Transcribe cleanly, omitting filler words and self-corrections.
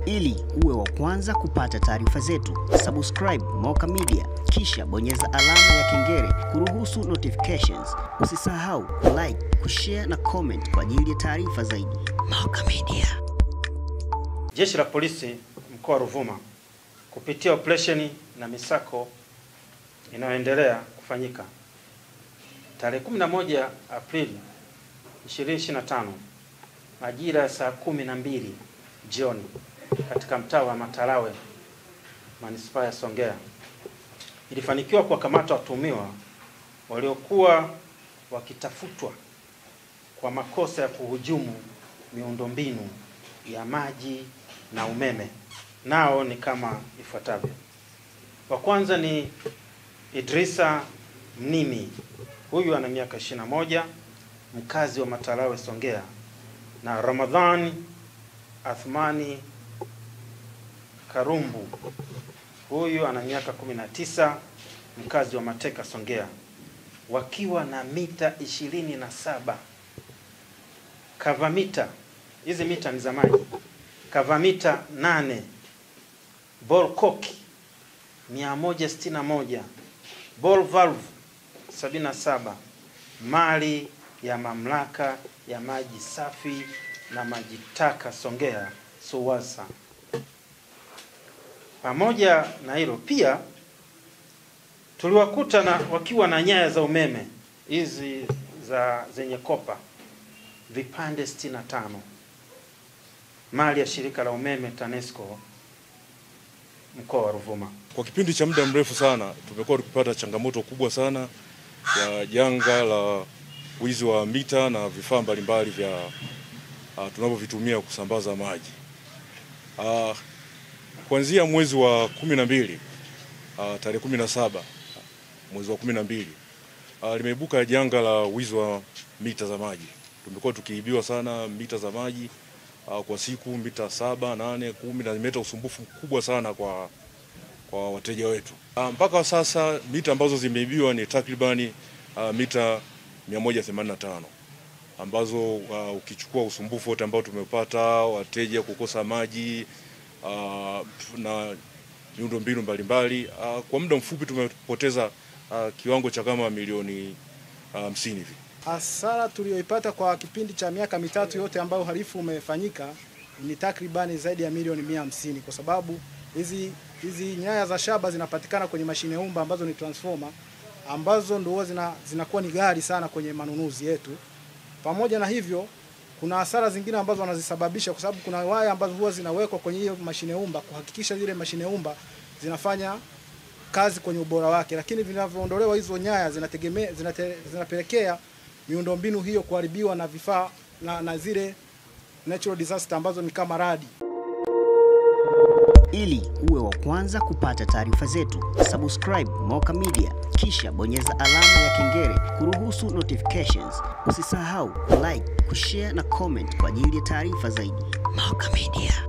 Ili uwe wa kwanza kupata taarifa zetu, subscribe Moka Media kisha bonyeza alama ya kengele kuruhusu notifications. Usisahau like, kushare na comment kwa ajili ya taarifa zaidi. Moka Media. Jeshi la Polisi mkoa wa Ruvuma kupitia operation na misako inayoendelea kufanyika tarehe 11 Aprili 2025 majira ya saa 12 jioni katika mtaa wa Matalawe manispaa ya Songea ilifanikiwa kuwakamata watuhumiwa waliokuwa wakitafutwa kwa makosa ya kuhujumu miundombinu ya maji na umeme. Nao ni kama ifuatavyo. Wa kwanza ni Idrisa Mnimi. Huyu ana miaka 21, mkazi wa Matalawe Songea, na Ramadhan Athmani Karumbu. Huyu ana miaka 19, mkazi wa Mateka Songea, wakiwa na mita 27 kavamita. Hizi mita ni za maji. Kavamita 8, ball cock 161, ball valve 77, mali ya mamlaka ya maji safi na maji taka Songea SUWASA. Pamoja na hilo pia tuliwakuta wakiwa na nyaya za umeme hizi zenye kopa vipande 65, mali ya shirika la umeme TANESCO mkoa wa Ruvuma. Kwa kipindi cha muda mrefu sana tumekuwa tukipata changamoto kubwa sana ya janga la wizi wa mita na vifaa mbalimbali vya tunavyovitumia kusambaza maji. Kuanzia mwezi wa 12 tarehe 17 mwezi wa 12 limeibuka janga la wizi wa mita za maji. Tumekuwa tukiibiwa sana mita za maji kwa siku, mita 7, 8, 10, na imeleta usumbufu mkubwa sana kwa wateja wetu. Mpaka sasa mita ambazo zimeibiwa ni takribani mita 185, ambazo ukichukua usumbufu wote ambao tumepata, wateja kukosa maji na miundombinu mbalimbali, kwa muda mfupi tumepoteza kiwango cha kama milioni 50 hivi. Hasara tuliyoipata kwa kipindi cha miaka mitatu yote ambayo uhalifu umefanyika ni takribani zaidi ya milioni 150, kwa sababu hizi nyaya za shaba zinapatikana kwenye mashine umba ambazo ni transformer, ambazo ndio zinakuwa ni ghali sana kwenye manunuzi yetu. Pamoja na hivyo kuna hasara zingine ambazo wanazisababisha, kwa sababu kuna waya ambazo huwa zinawekwa kwenye hiyo mashine umba kuhakikisha zile mashine umba zinafanya kazi kwenye ubora wake, lakini vinavyoondolewa hizo nyaya zinapelekea miundombinu hiyo kuharibiwa na vifaa na zile natural disaster ambazo ni kama radi. Ili uwe wa kwanza kupata taarifa zetu, subscribe Moka Media kisha bonyeza alama ya kengele kuruhusu notifications. Usisahau like, kushare na comment kwa ajili ya taarifa zaidi. Moka Media.